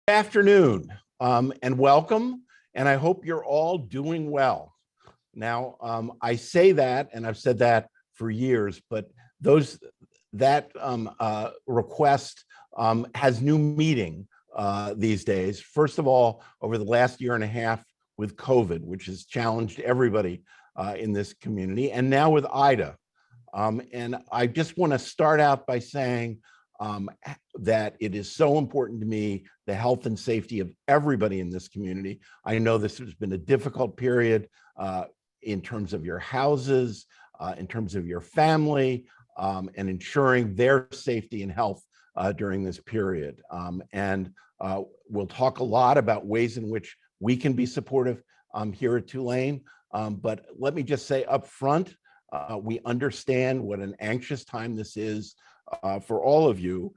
Afternoon and welcome, and I hope you're all doing well. Now, I say that, and I've said that for years, but that request has new meaning these days. First of all, over the last year and a half with COVID, which has challenged everybody in this community, and now with Ida. And I just want to start out by saying that it is so important to me, the health and safety of everybody in this community. I know this has been a difficult period in terms of your houses, in terms of your family, and ensuring their safety and health during this period. And we'll talk a lot about ways in which we can be supportive here at Tulane. But let me just say up front, we understand what an anxious time this is for all of you,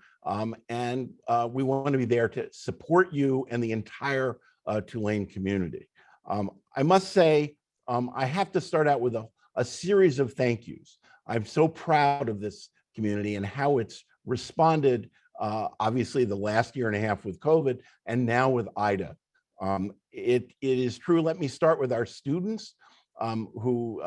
and we want to be there to support you and the entire Tulane community. I must say, I have to start out with a series of thank yous. I'm so proud of this community and how it's responded, obviously the last year and a half with COVID and now with Ida. It is true. Let me start with our students who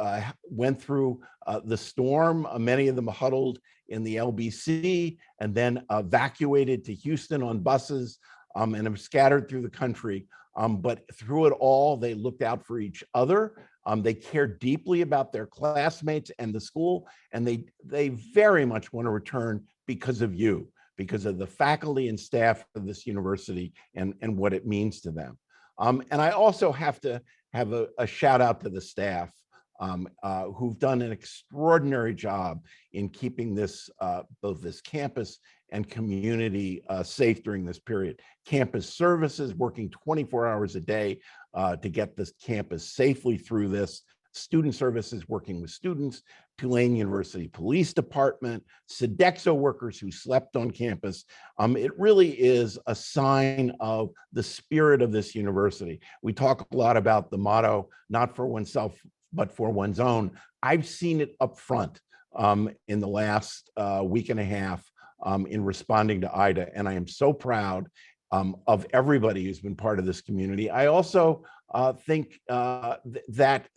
went through the storm. Many of them huddled in the LBC and then evacuated to Houston on buses and have scattered through the country. But through it all, they looked out for each other. They cared deeply about their classmates and the school, and they very much want to return because of you, because of the faculty and staff of this university and what it means to them. And I also have to have a shout out to the staff who've done an extraordinary job in keeping this both this campus and community safe during this period. Campus services working 24 hours a day to get this campus safely through this. Student services working with students, Tulane University Police Department, Sodexo workers who slept on campus. It really is a sign of the spirit of this university. We talk a lot about the motto, not for oneself, but for one's own. I've seen it up front in the last week and a half in responding to Ida, and I am so proud of everybody who's been part of this community. I also think that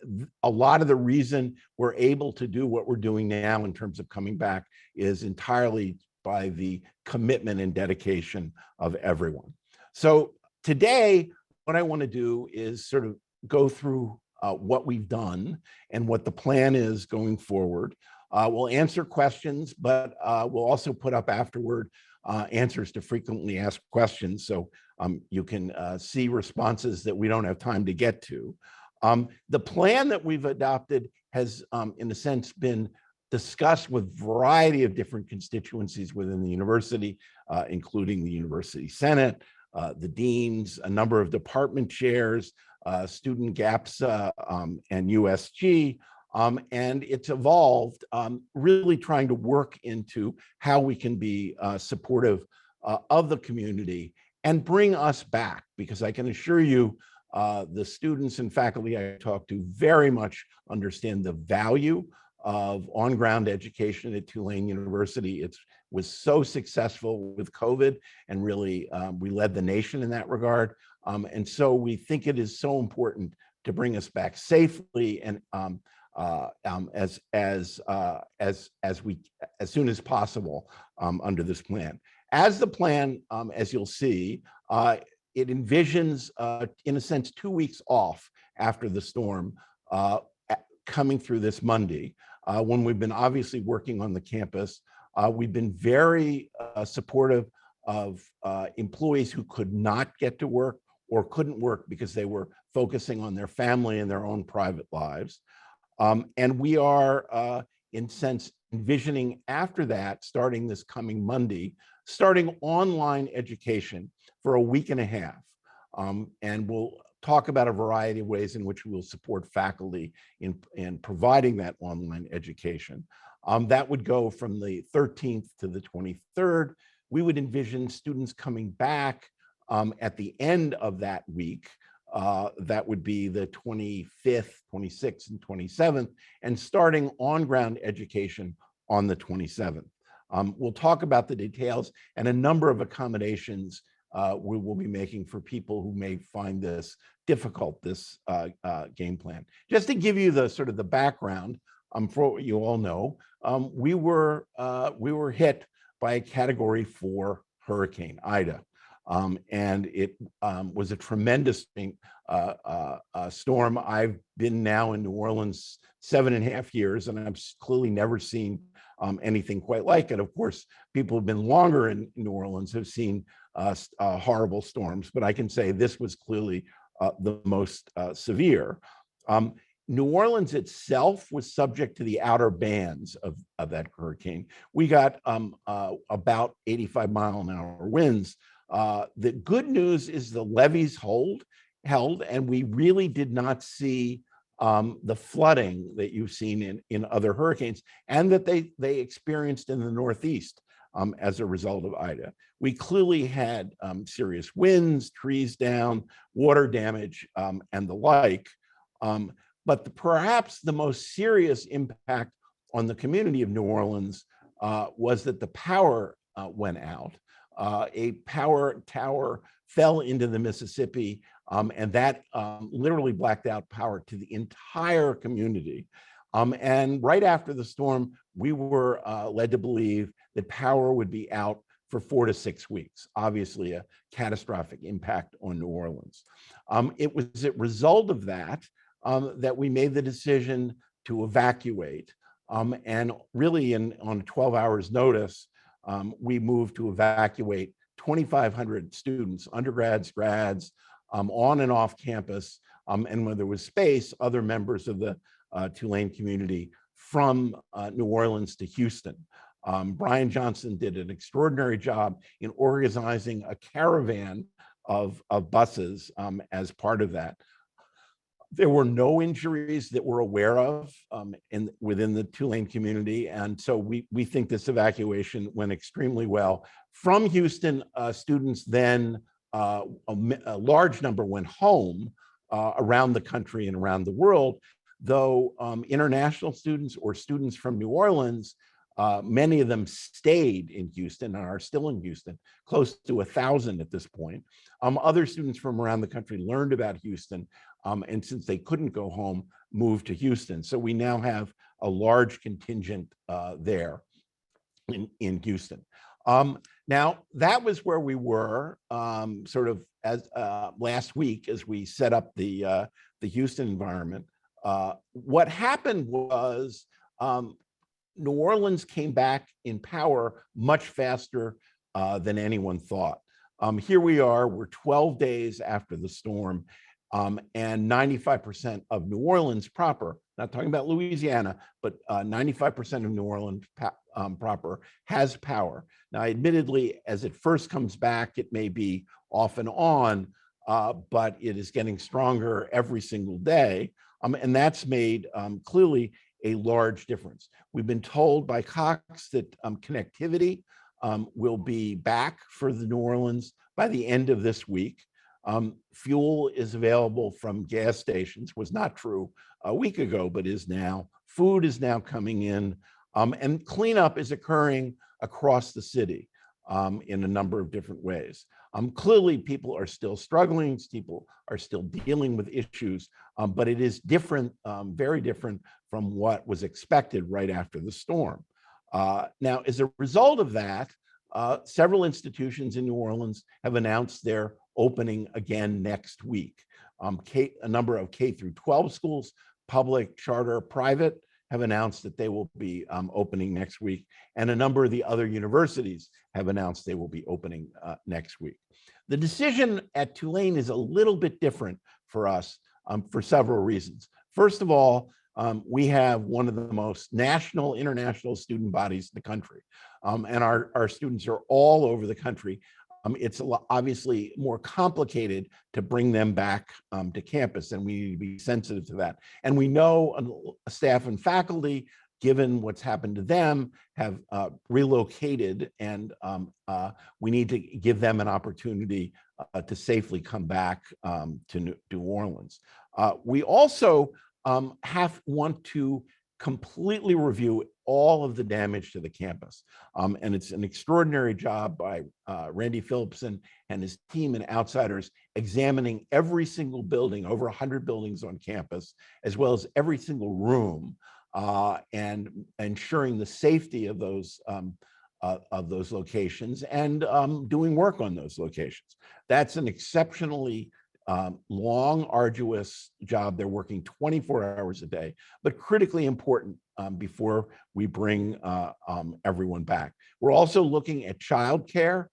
a lot of the reason we're able to do what we're doing now in terms of coming back is entirely by the commitment and dedication of everyone. So today, what I want to do is sort of go through what we've done and what the plan is going forward. We'll answer questions, but we'll also put up afterward answers to frequently asked questions, so you can see responses that we don't have time to get to. The plan that we've adopted has, in a sense, been discussed with a variety of different constituencies within the university, including the University Senate, the deans, a number of department chairs, student GAPSA, and USG. And it's evolved, really trying to work into how we can be supportive of the community and bring us back, because I can assure you, the students and faculty I talk to very much understand the value of on-ground education at Tulane University. It was so successful with COVID, and really we led the nation in that regard. And so we think it is so important to bring us back safely and as soon as possible under this plan. As the plan, as you'll see, it envisions, in a sense, 2 weeks off after the storm, coming through this Monday, when we've been obviously working on the campus. We've been very supportive of employees who could not get to work or couldn't work because they were focusing on their family and their own private lives. And we are, in sense, envisioning after that, starting this coming Monday, starting online education for a week and a half. And we'll talk about a variety of ways in which we will support faculty in providing that online education. That would go from the 13th to the 23rd. We would envision students coming back at the end of that week. That would be the 25th, 26th, and 27th, and starting on-ground education on the 27th. We'll talk about the details and a number of accommodations we will be making for people who may find this difficult, this game plan. Just to give you the sort of the background, for what you all know, we were hit by a Category 4 hurricane, Ida. And it was a tremendous storm. I've been now in New Orleans 7.5 years, and I've clearly never seen anything quite like it. Of course, people who've been longer in New Orleans have seen horrible storms, but I can say this was clearly the most severe. New Orleans itself was subject to the outer bands of that hurricane. We got about 85-mile-an-hour winds. The good news is the levees held, and we really did not see the flooding that you've seen in other hurricanes, and that they experienced in the Northeast as a result of Ida. We clearly had serious winds, trees down, water damage, and the like. But perhaps the most serious impact on the community of New Orleans was that the power went out. A power tower fell into the Mississippi, and that literally blacked out power to the entire community. And right after the storm, we were led to believe that power would be out for 4 to 6 weeks, obviously a catastrophic impact on New Orleans. It was as a result of that that we made the decision to evacuate. And really on 12 hours notice, we moved to evacuate 2,500 students, undergrads, grads, on and off campus, and when there was space, other members of the Tulane community from New Orleans to Houston. Brian Johnson did an extraordinary job in organizing a caravan of buses as part of that. There were no injuries that we're aware of within the Tulane community, and so we think this evacuation went extremely well. From Houston, students then, a large number went home around the country and around the world, though international students or students from New Orleans, many of them stayed in Houston and are still in Houston, close to 1,000 at this point. Other students from around the country learned about Houston, and since they couldn't go home, moved to Houston. So we now have a large contingent there in Houston. Now, that was where we were sort of as last week as we set up the Houston environment. What happened was New Orleans came back in power much faster than anyone thought. Here we are, we're 12 days after the storm, and 95% of New Orleans proper, not talking about Louisiana, but 95% of New Orleans proper has power. Now, admittedly, as it first comes back, it may be off and on, but it is getting stronger every single day. And that's made clearly a large difference. We've been told by Cox that connectivity will be back for the New Orleans by the end of this week. Fuel is available from gas stations, was not true a week ago, but is now. Food is now coming in, and cleanup is occurring across the city in a number of different ways. Clearly, people are still struggling, people are still dealing with issues, but it is different, very different from what was expected right after the storm. Now, as a result of that, several institutions in New Orleans have announced their opening again next week. A number of K through 12 schools, public, charter, private, have announced that they will be opening next week, and a number of the other universities have announced they will be opening next week. The decision at Tulane is a little bit different for us for several reasons. First of all, we have one of the most national, international student bodies in the country, and our students are all over the country. It's obviously more complicated to bring them back to campus, and we need to be sensitive to that. And we know staff and faculty, given what's happened to them, have relocated, and we need to give them an opportunity to safely come back to New Orleans. We also want to completely review all of the damage to the campus. And it's an extraordinary job by Randy Phillipson and his team and outsiders examining every single building, over 100 buildings on campus, as well as every single room, and ensuring the safety of those locations and doing work on those locations. That's an exceptionally long, arduous job. They're working 24 hours a day, but critically important before we bring everyone back. We're also looking at childcare.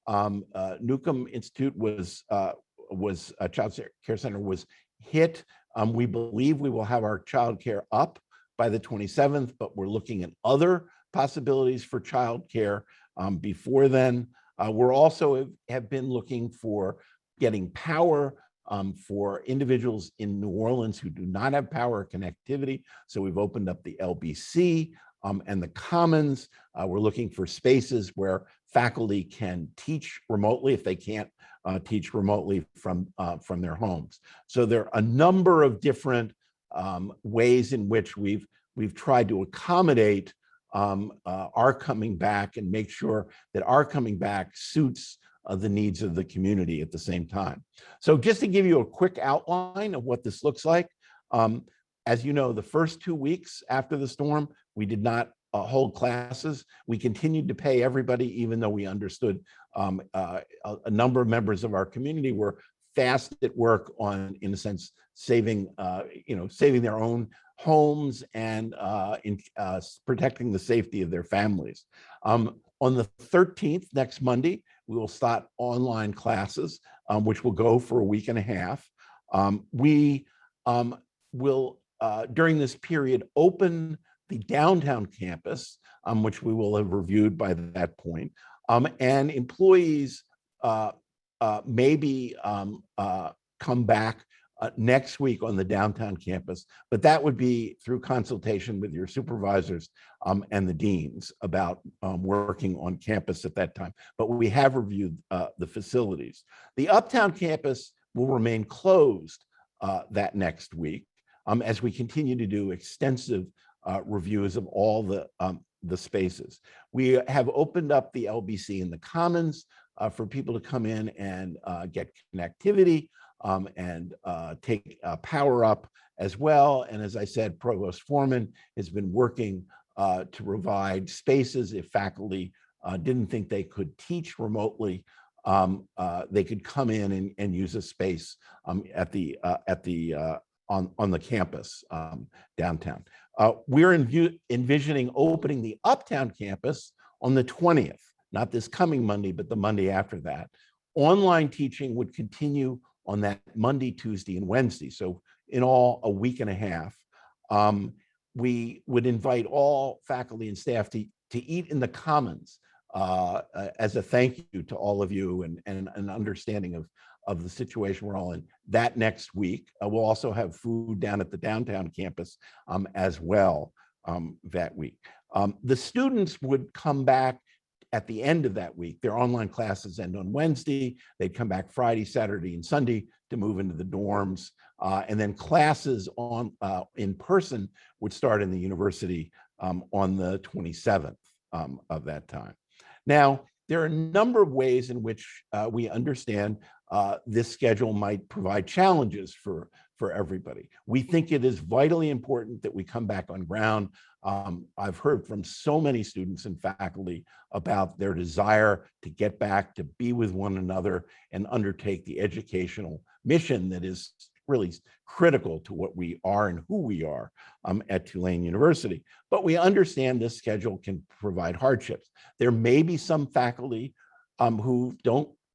Newcomb Institute was a child care center was hit. We believe we will have our childcare up by the 27th, but we're looking at other possibilities for childcare before then. We're also have been looking for getting power for individuals in New Orleans who do not have power connectivity. So we've opened up the LBC and the Commons. We're looking for spaces where faculty can teach remotely if they can't teach remotely from their homes. So there are a number of different ways in which we've tried to accommodate our coming back and make sure that our coming back suits the needs of the community at the same time. So just to give you a quick outline of what this looks like, as you know, the first 2 weeks after the storm, we did not hold classes. We continued to pay everybody, even though we understood a number of members of our community were fast at work on, in a sense, saving their own homes and protecting the safety of their families. On the 13th, next Monday, we will start online classes, which will go for a week and a half. We will, during this period, open the downtown campus, which we will have reviewed by that point. And employees maybe come back next week on the downtown campus, but that would be through consultation with your supervisors and the deans about working on campus at that time. But we have reviewed the facilities. The uptown campus will remain closed that next week as we continue to do extensive reviews of all the spaces. We have opened up the LBC and the Commons for people to come in and get connectivity and take power up as well. And as I said, Provost Foreman has been working to provide spaces if faculty didn't think they could teach remotely. They could come in and use a space on the campus downtown. We're envisioning opening the uptown campus on the 20th, not this coming Monday, but the Monday after that. Online teaching would continue on that Monday, Tuesday, and Wednesday. So in all, a week and a half. We would invite all faculty and staff to eat in the Commons as a thank you to all of you and an understanding of the situation we're all in that next week. We'll also have food down at the downtown campus as well that week. The students would come back at the end of that week. Their online classes end on Wednesday. They'd come back Friday, Saturday, and Sunday to move into the dorms. And then classes in person would start in the university on the 27th of that time. Now, there are a number of ways in which we understand this schedule might provide challenges for everybody. We think it is vitally important that we come back on ground. I've heard from so many students and faculty about their desire to get back, to be with one another and undertake the educational mission that is really critical to what we are and who we are at Tulane University. But we understand this schedule can provide hardships. There may be some faculty who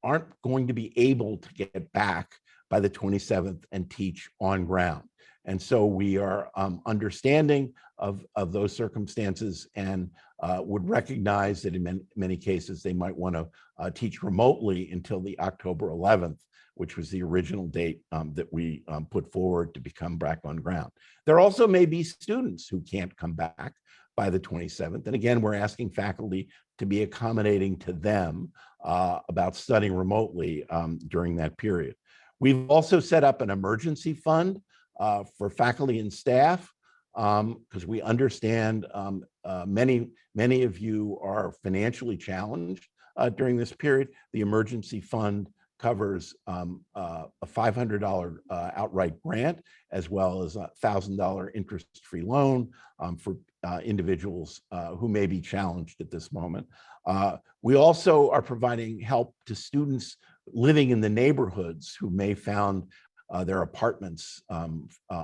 aren't going to be able to get back by the 27th and teach on ground. And so we are understanding of those circumstances and would recognize that in many cases they might want to teach remotely until the October 11th, which was the original date that we put forward to become back on ground. There also may be students who can't come back by the 27th. And again, we're asking faculty to be accommodating to them about studying remotely during that period. We've also set up an emergency fund for faculty and staff because we understand many of you are financially challenged during this period. The emergency fund covers a $500 outright grant, as well as a $1,000 interest-free loan for individuals who may be challenged at this moment. We also are providing help to students living in the neighborhoods who may found their apartments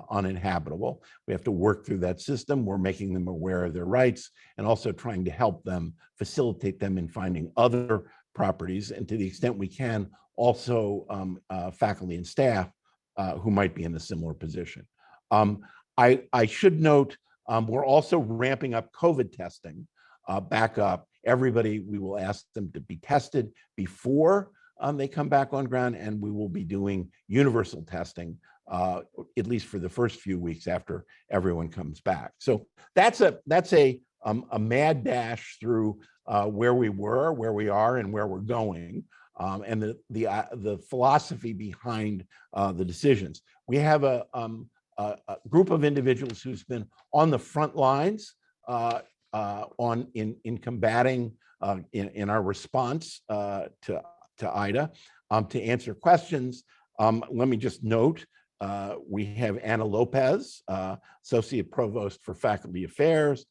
uninhabitable. We have to work through that system. We're making them aware of their rights and also trying to help them, facilitate them in finding other properties, and to the extent we can, also faculty and staff who might be in a similar position. I should note, we're also ramping up COVID testing back up. Everybody, we will ask them to be tested before they come back on ground, and we will be doing universal testing, at least for the first few weeks after everyone comes back. So that's a mad dash through where we were, where we are, and where we're going, and the philosophy behind the decisions. We have a group of individuals who's been on the front lines in combating in our response to Ida, to answer questions. Let me just note, we have Anna Lopez, Associate Provost for Faculty Affairs.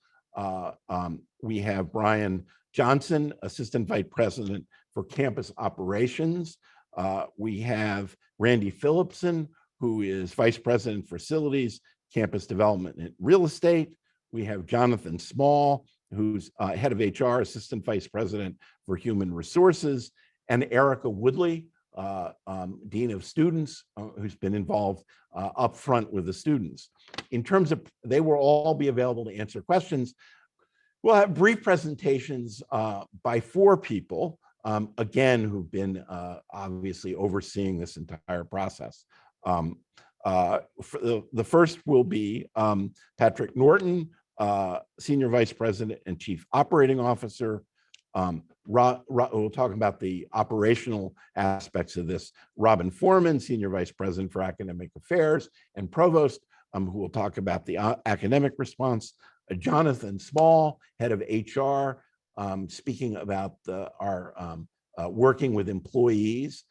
We have Brian Johnson, Assistant Vice President for Campus Operations. We have Randy Phillipson, who is Vice President for Facilities, Campus Development and Real Estate. We have Jonathan Small, who's Head of HR, Assistant Vice President for Human Resources, and Erica Woodley, Dean of Students, who's been involved up front with the students. In terms of, they will all be available to answer questions. We'll have brief presentations by 4 people, again, who've been obviously overseeing this entire process. The first will be Patrick Norton, Senior Vice President and Chief Operating Officer. We'll talk about the operational aspects of this. Robin Foreman, Senior Vice President for Academic Affairs and Provost, who will talk about the academic response. Jonathan Small, Head of HR, speaking about our working with employees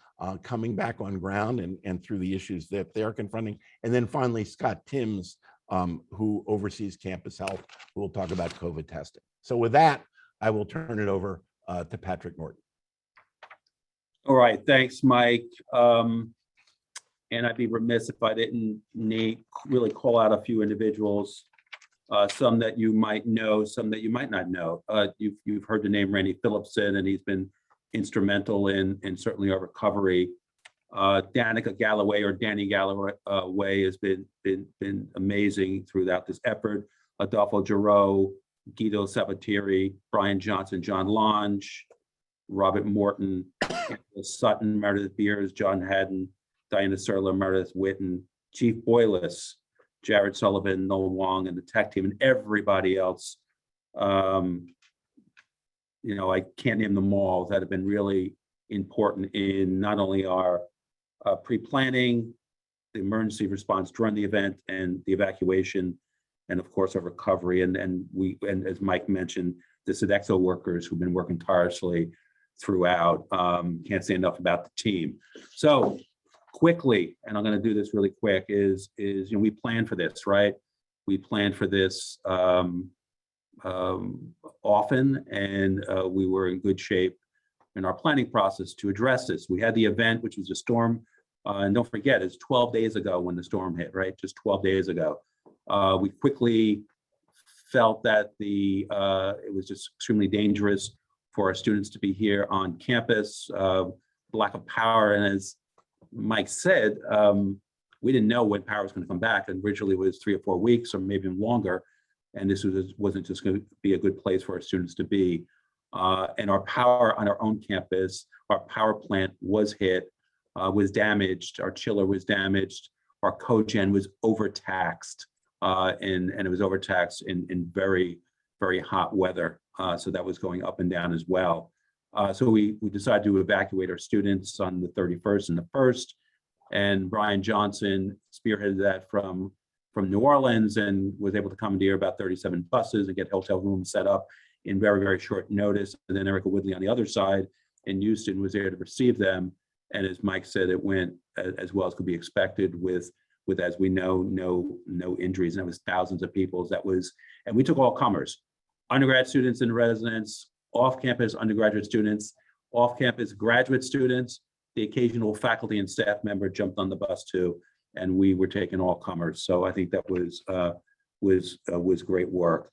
coming back on ground and through the issues that they're confronting. And then finally, Scott Timms, who oversees campus health, who will talk about COVID testing. So with that, I will turn it over to Patrick Norton. All right, thanks, Mike. And I'd be remiss if I didn't really call out a few individuals, some that you might know, some that you might not know. You've heard the name Randy Phillipson, and he's been instrumental in certainly our recovery. Danica Galloway, or Danny Galloway, has been amazing throughout this effort. Adolfo Giroux, Guido Sabatieri, Brian Johnson, John Lange, Robert Morton, Sutton, Meredith Beers, John Haddon, Diana Serler, Meredith Witten, Chief Boylis, Jared Sullivan, Noel Wong, and the tech team, and everybody else. You know, I can't name them all, that have been really important in not only our pre-planning, the emergency response during the event, and the evacuation, and of course our recovery, and as Mike mentioned, the Sodexo workers who've been working tirelessly throughout. Can't say enough about the team. So quickly, and I'm going to do this really quick, is you know, we planned for this, right? We planned for this often, and we were in good shape in our planning process to address this. We had the event, which was a storm, and don't forget, it's 12 days ago when the storm hit, right? Just 12 days ago. We quickly felt that it was just extremely dangerous for our students to be here on campus, lack of power. And as Mike said, we didn't know when power was going to come back. And originally it was 3 or 4 weeks, or maybe even longer. And this wasn't just going to be a good place for our students to be. And our power on our own campus, our power plant was hit, was damaged. Our chiller was damaged. Our cogen was overtaxed. And it was overtaxed in very, very hot weather. So that was going up and down as well. So we decided to evacuate our students on the 31st and the 1st. And Brian Johnson spearheaded that from from New Orleans and was able to commandeer about 37 buses and get hotel rooms set up in very, very short notice. And then Erica Woodley on the other side in Houston was there to receive them. And as Mike said, it went as well as could be expected with as we know, no injuries. And it was thousands of people. And we took all comers, undergrad students and residents, off-campus undergraduate students, off-campus graduate students. The occasional faculty and staff member jumped on the bus too, and we were taking all comers. So I think that was great work.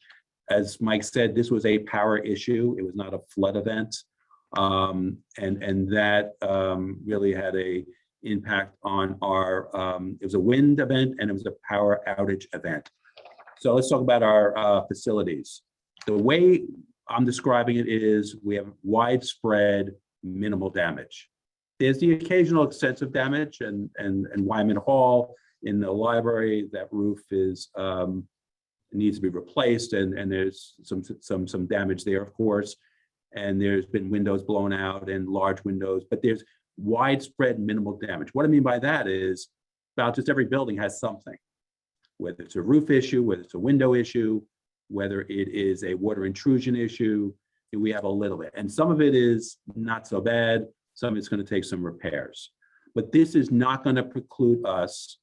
As Mike said, this was a power issue. It was not a flood event, and that really had a impact on our. It was a wind event and it was a power outage event. So let's talk about our facilities. The way I'm describing it is we have widespread minimal damage. There's the occasional extensive damage, and Wyman Hall in the library, that roof is needs to be replaced, and there's some damage there, of course, and there's been windows blown out and large windows, but there's widespread minimal damage. What I mean by that is about just every building has something, whether it's a roof issue, whether it's a window issue, whether it is a water intrusion issue. We have a little bit, and some of it is not so bad. Some of it's going to take some repairs, but this is not going to preclude us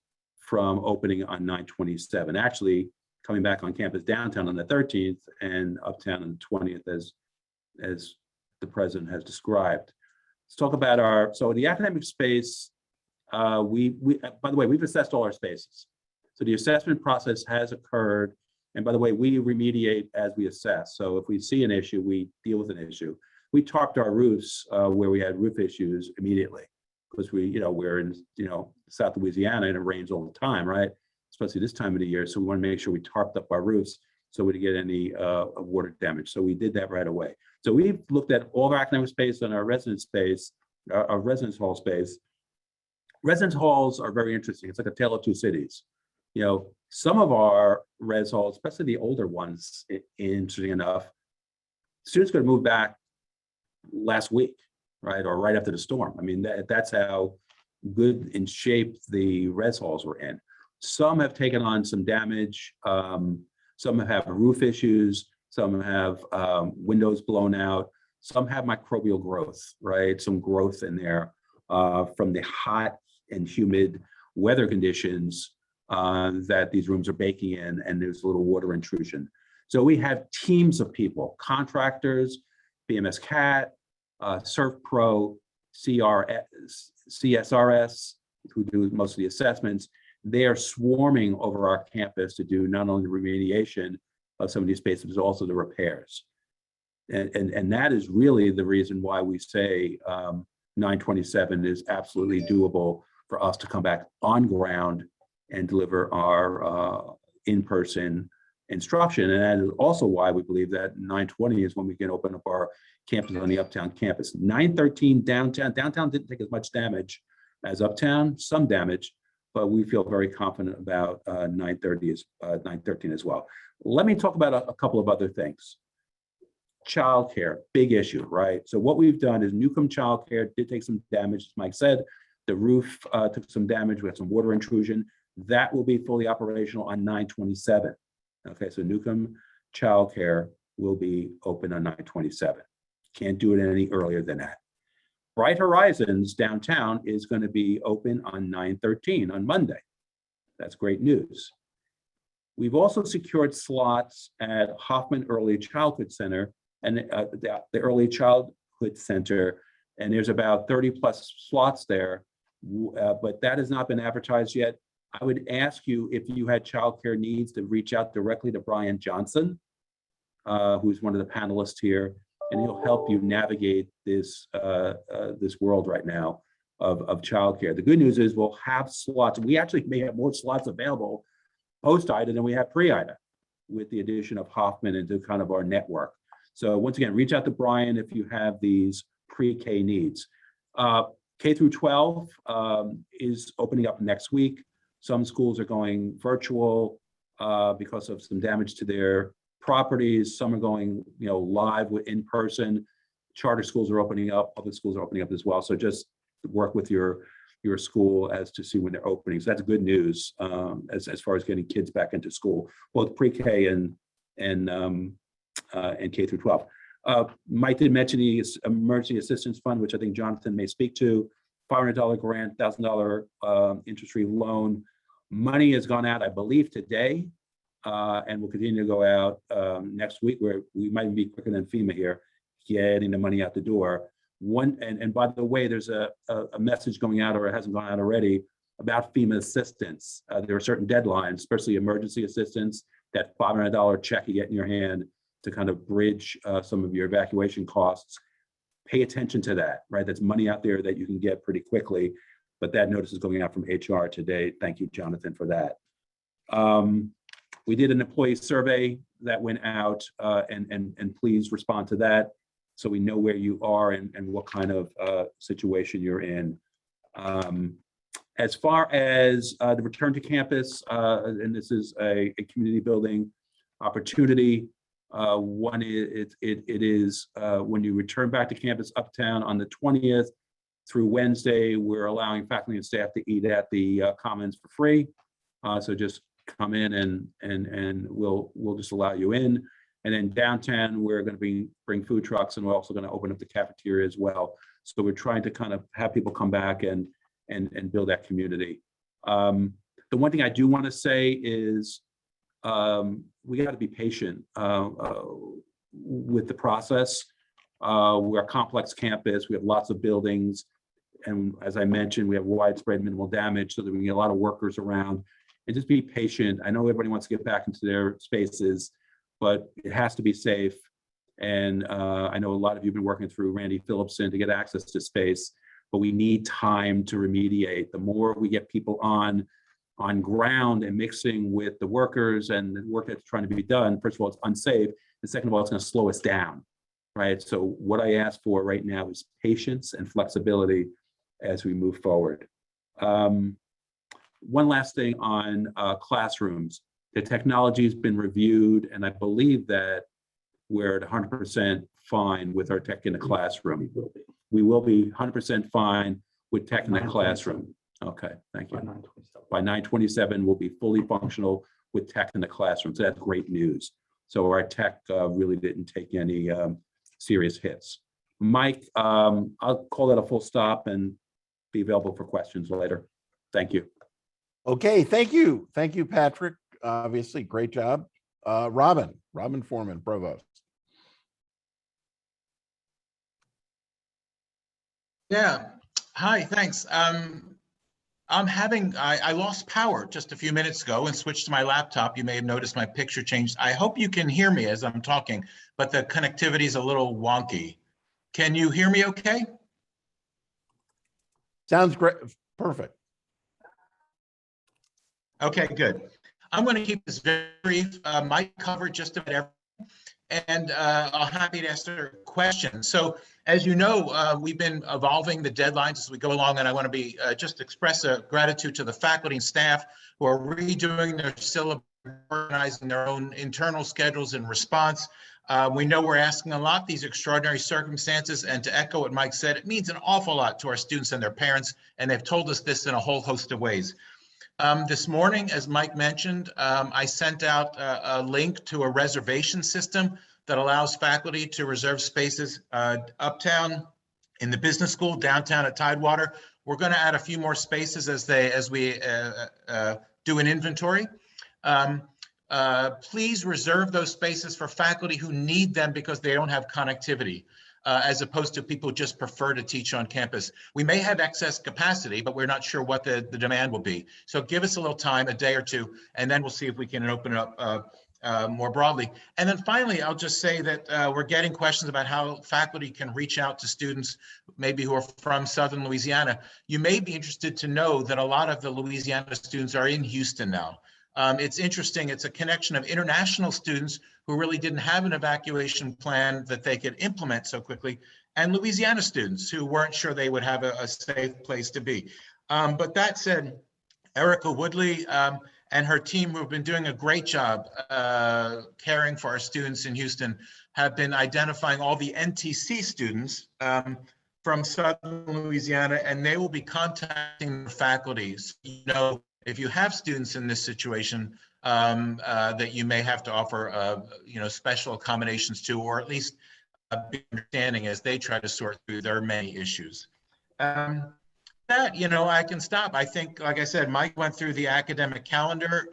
from opening on 9/27. Actually, coming back on campus downtown on the 13th and uptown on the 20th, as the president has described. Let's talk about so the academic space. We by the way, we've assessed all our spaces. So the assessment process has occurred. And by the way, we remediate as we assess. So if we see an issue, we deal with an issue. We tarped our roofs where we had roof issues immediately, because we're in South Louisiana and it rains all the time, right? Especially this time of the year. So we want to make sure we tarped up our roofs so we didn't get any water damage. So we did that right away. So we've looked at all of our academic space and our residence space, our residence hall space. Residence halls are very interesting. It's like a tale of two cities. Some of our res halls, especially the older ones, interesting enough, students could have moved back last week, right? Or right after the storm. I mean, that's how good in shape the res halls were in. Some have taken on some damage. Some have roof issues. Some have windows blown out. Some have microbial growth, right? Some growth in there from the hot and humid weather conditions that these rooms are baking in, and there's a little water intrusion. So we have teams of people, contractors, BMS CAT, SurfPro, CSRS, who do most of the assessments. They are swarming over our campus to do not only the remediation of some of these spaces, but also the repairs. And that is really the reason why we say 9/27 is absolutely doable for us to come back on ground and deliver our in-person instruction. And that is also why we believe that 9/20 is when we can open up our campus on the Uptown campus. 9/13 downtown didn't take as much damage as Uptown, some damage, but we feel very confident about 9/13 as well. Let me talk about a couple of other things. Childcare, big issue, right? So what we've done is Newcomb childcare did take some damage, as Mike said. The roof took some damage. We had some water intrusion. That will be fully operational on 9/27. Okay, so Newcomb childcare will be open on 9/27. Can't do it any earlier than that. Bright Horizons downtown is going to be open on 9/13 on Monday. That's great news. We've also secured slots at Hoffman Early Childhood Center and the Early Childhood Center, and there's about 30 plus slots there, but that has not been advertised yet. I would ask you, if you had childcare needs, to reach out directly to Brian Johnson, who's one of the panelists here, and he'll help you navigate this world right now of childcare. The good news is we'll have slots. We actually may have more slots available post-IDA than we have pre-IDA, with the addition of Hoffman into kind of our network. So once again, reach out to Brian if you have these pre-K needs. K through 12 is opening up next week. Some schools are going virtual because of some damage to their properties. Some are going, live in person. Charter schools are opening up. Public schools are opening up as well. So just work with your your school as to see when they're opening. So that's good news as far as getting kids back into school, both pre-K and K through 12. Mike did mention the Emergency Assistance Fund, which I think Jonathan may speak to. $500 grant, $1,000 interest-free loan. Money has gone out, I believe, today, and will continue to go out next week, where we might be quicker than FEMA here, getting the money out the door. And by the way, there's a message going out, or it hasn't gone out already, about FEMA assistance. There are certain deadlines, especially emergency assistance, that $500 check you get in your hand to kind of bridge some of your evacuation costs. Pay attention to that, right? That's money out there that you can get pretty quickly, but that notice is going out from HR today. Thank you, Jonathan, for that. We did an employee survey that went out, and please respond to that so we know where you are and what kind of situation you're in. As far as the return to campus, and this is a community building opportunity. One is it is when you return back to campus uptown on the 20th through Wednesday, we're allowing faculty and staff to eat at the Commons for free. So just come in and we'll just allow you in. And then downtown, we're going to bring food trucks, and we're also going to open up the cafeteria as well. So we're trying to kind of have people come back and build that community. The one thing I do want to say is we got to be patient with the process. We're a complex campus. We have lots of buildings. And as I mentioned, we have widespread minimal damage so that we can get a lot of workers around, and just be patient. I know everybody wants to get back into their spaces, but it has to be safe. And I know a lot of you have been working through Randy Phillipson to get access to space, but we need time to remediate. The more we get people on ground and mixing with the workers and the work that's trying to be done, first of all, it's unsafe. And second of all, it's going to slow us down, right? So what I ask for right now is patience and flexibility as we move forward. One last thing on classrooms. The technology has been reviewed, and I believe that we're at 100% fine with our tech in the classroom. We will be 100% fine with tech in the classroom. Okay, thank you. By 9/27, we'll be fully functional with tech in the classroom. So that's great news. So our tech really didn't take any serious hits. Mike, I'll call that a full stop and be available for questions later. Thank you. Okay, thank you. Thank you, Patrick. Obviously, great job. Robin Foreman, Provost. Yeah, hi, thanks. I lost power just a few minutes ago and switched to my laptop. You may have noticed my picture changed. I hope you can hear me as I'm talking, but the connectivity is a little wonky. Can you hear me okay? Sounds great. Perfect. Okay, good. I'm going to keep this very brief. Mike covered just about everything, and I'm happy to answer questions. So, as you know, we've been evolving the deadlines as we go along, and I want to be just express a gratitude to the faculty and staff who are redoing their syllabus, organizing their own internal schedules in response. We know we're asking a lot, these extraordinary circumstances, and to echo what Mike said, it means an awful lot to our students and their parents, and they've told us this in a whole host of ways. This morning, as Mike mentioned, I sent out a link to a reservation system that allows faculty to reserve spaces uptown in the business school, downtown at Tidewater. We're going to add a few more spaces as we do an inventory. Please reserve those spaces for faculty who need them because they don't have connectivity, as opposed to people who just prefer to teach on campus. We may have excess capacity, but we're not sure what the demand will be. So give us a little time, a day or two, and then we'll see if we can open it up more broadly. And then finally, I'll just say that we're getting questions about how faculty can reach out to students, maybe who are from Southern Louisiana. You may be interested to know that a lot of the Louisiana students are in Houston now. It's interesting, it's a connection of international students who really didn't have an evacuation plan that they could implement so quickly, and Louisiana students who weren't sure they would have a safe place to be. But that said, Erica Woodley and her team, who have been doing a great job caring for our students in Houston, have been identifying all the NTC students from Southern Louisiana, and they will be contacting the faculty. So, if you have students in this situation that you may have to offer, special accommodations to, or at least be understanding as they try to sort through their many issues. I can stop. I think, like I said, Mike went through the academic calendar,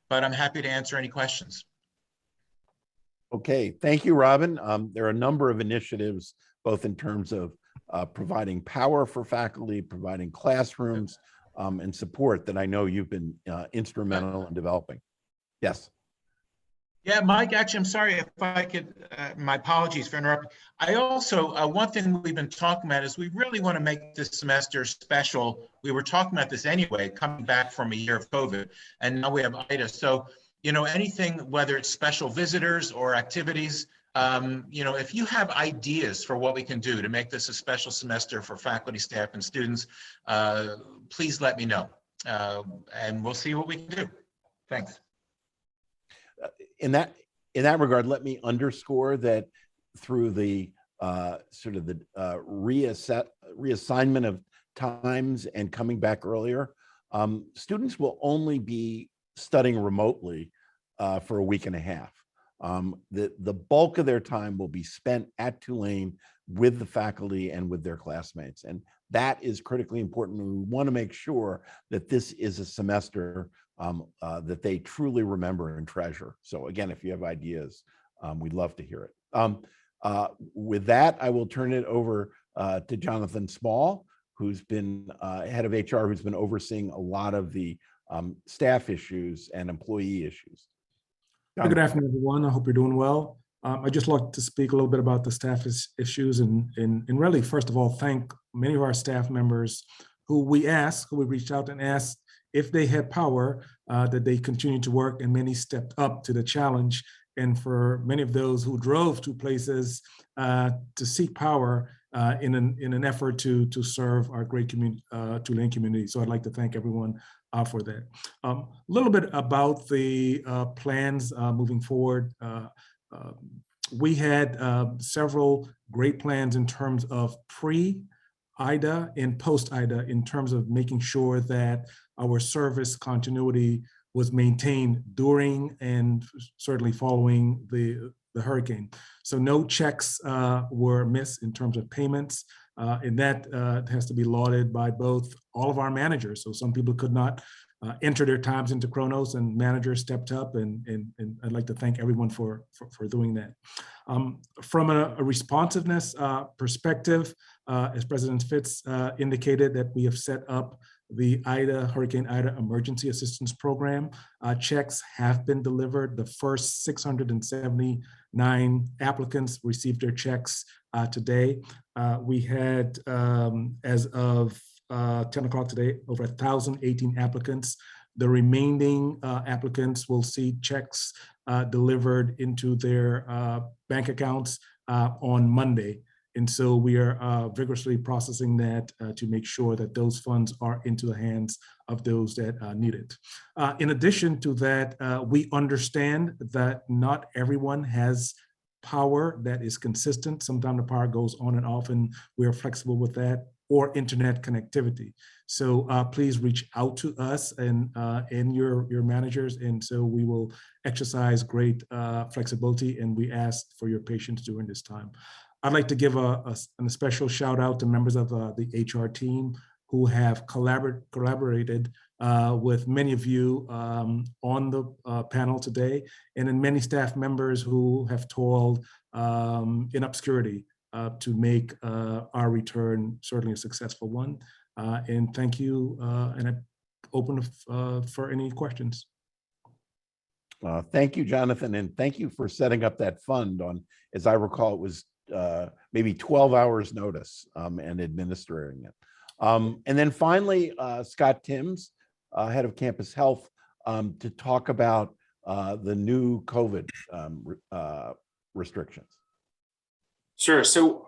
but I'm happy to answer any questions. Okay, thank you, Robin. There are a number of initiatives, both in terms of providing power for faculty, providing classrooms, and support that I know you've been instrumental in developing. Yes. Yeah, Mike, actually, I'm sorry if I could, my apologies for interrupting. I also, one thing we've been talking about is we really want to make this semester special. We were talking about this anyway, coming back from a year of COVID, and now we have IDA. So, anything, whether it's special visitors or activities, if you have ideas for what we can do to make this a special semester for faculty, staff, and students, please let me know, and we'll see what we can do. Thanks. In that regard, let me underscore that through the sort of the reassignment of times and coming back earlier, students will only be studying remotely for a week and a half. The bulk of their time will be spent at Tulane with the faculty and with their classmates, and that is critically important. We want to make sure that this is a semester that they truly remember and treasure. So again, if you have ideas, we'd love to hear it. With that, I will turn it over to Jonathan Small, who's been head of HR, who's been overseeing a lot of the staff issues and employee issues. Good afternoon, everyone. I hope you're doing well. I'd just like to speak a little bit about the staff issues and really, first of all, thank many of our staff members who we reached out and asked if they had power, that they continue to work, and many stepped up to the challenge. And for many of those who drove to places to seek power in an effort to serve our great community, Tulane community. So I'd like to thank everyone for that. A little bit about the plans moving forward. We had several great plans in terms of pre-IDA and post-IDA, in terms of making sure that our service continuity was maintained during and certainly following the hurricane. So no checks were missed in terms of payments, and that has to be lauded by both all of our managers. So some people could not enter their times into Chronos, and managers stepped up, and I'd like to thank everyone for doing that. From a responsiveness perspective, as President Fitz indicated, that we have set up the Hurricane Ida Emergency Assistance Program. Checks have been delivered. The first 679 applicants received their checks today. We had, as of 10 o'clock today, over 1,018 applicants. The remaining applicants will see checks delivered into their bank accounts on Monday. And so we are vigorously processing that to make sure that those funds are into the hands of those that need it. In addition to that, we understand that not everyone has power that is consistent. Sometimes the power goes on and off, and we are flexible with that, or internet connectivity. So please reach out to us and your managers, and so we will exercise great flexibility, and we ask for your patience during this time. I'd like to give a special shout out to members of the HR team who have collaborated with many of you on the panel today, and then many staff members who have toiled in obscurity to make our return certainly a successful one. And thank you, and I open for any questions. Thank you, Jonathan, and thank you for setting up that fund on, as I recall, it was maybe 12 hours notice and administering it. And then finally, Scott Timms, head of campus health, to talk about the new COVID restrictions. Sure. So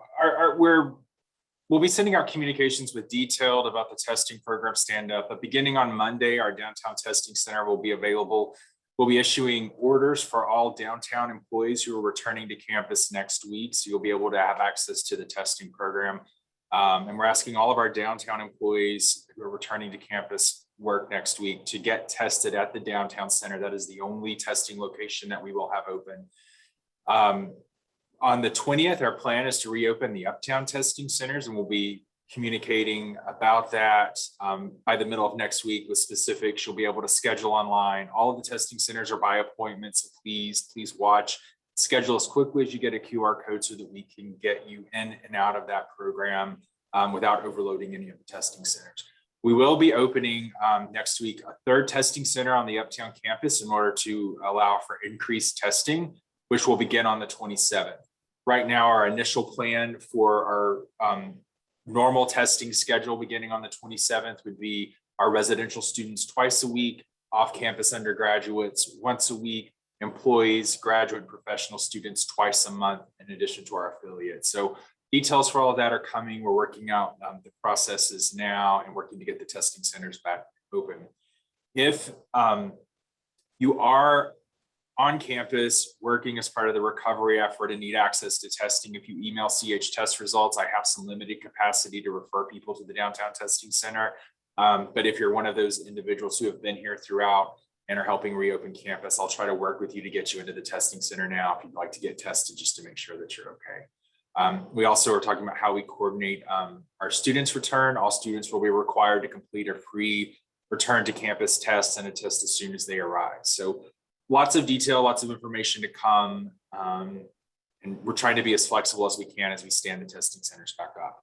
we'll be sending out communications with detailed about the testing program stand up. But beginning on Monday, our downtown testing center will be available. We'll be issuing orders for all downtown employees who are returning to campus next week. So you'll be able to have access to the testing program And we're asking all of our downtown employees who are returning to campus work next week to get tested at the downtown center. That is the only testing location that we will have open. On the 20th, our plan is to reopen the uptown testing centers, and we'll be communicating about that by the middle of next week with specifics. You'll be able to schedule online. All of the testing centers are by appointment, so please watch. Schedule as quickly as you get a QR code so that we can get you in and out of that program without overloading any of the testing centers. We will be opening next week a third testing center on the uptown campus in order to allow for increased testing, which will begin on the 27th. Right now, our initial plan for our normal testing schedule beginning on the 27th would be our residential students twice a week, off-campus undergraduates once a week, employees, graduate and professional students twice a month, in addition to our affiliates. So details for all of that are coming. We're working out the processes now and working to get the testing centers back open. If you are on campus working as part of the recovery effort and need access to testing, if you email CH test results, I have some limited capacity to refer people to the downtown testing center. But if you're one of those individuals who have been here throughout and are helping reopen campus, I'll try to work with you to get you into the testing center now if you'd like to get tested, just to make sure that you're okay. We also are talking about how we coordinate our students' return. All students will be required to complete a free return to campus test and a test as soon as they arrive. So lots of detail, lots of information to come. And we're trying to be as flexible as we can as we stand the testing centers back up.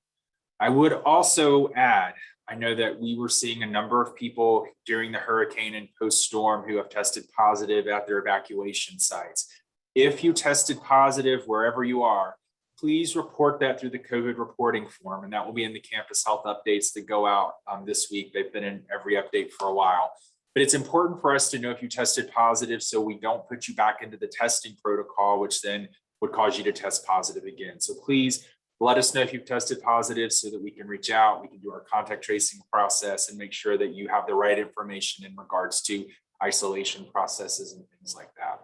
I would also add, I know that we were seeing a number of people during the hurricane and post-storm who have tested positive at their evacuation sites. If you tested positive wherever you are, please report that through the COVID reporting form, and that will be in the campus health updates that go out this week. They've been in every update for a while. But it's important for us to know if you tested positive so we don't put you back into the testing protocol, which then would cause you to test positive again. So please let us know if you've tested positive so that we can reach out, we can do our contact tracing process and make sure that you have the right information in regards to isolation processes and things like that.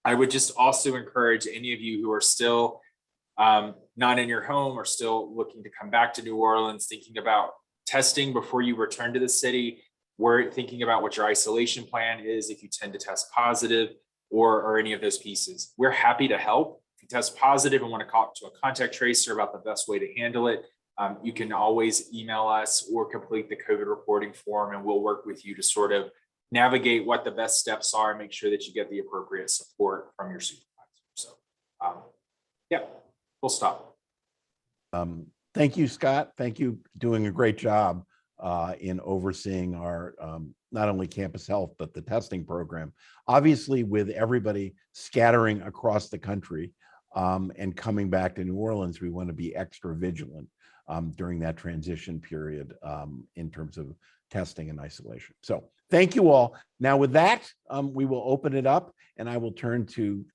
I would just also encourage any of you who are still not in your home or still looking to come back to New Orleans, thinking about testing before you return to the city. We're thinking about what your isolation plan is if you tend to test positive or any of those pieces. We're happy to help. If you test positive and want to talk to a contact tracer about the best way to handle it, you can always email us or complete the COVID reporting form, and we'll work with you to sort of navigate what the best steps are and make sure that you get the appropriate support from your supervisor. So, yeah, we'll stop. Thank you, Scott. Thank you. Doing a great job in overseeing our not only campus health, but the testing program. Obviously, with everybody scattering across the country and coming back to New Orleans, we want to be extra vigilant during that transition period in terms of testing and isolation. So thank you all. Now with that, we will open it up, and I will turn to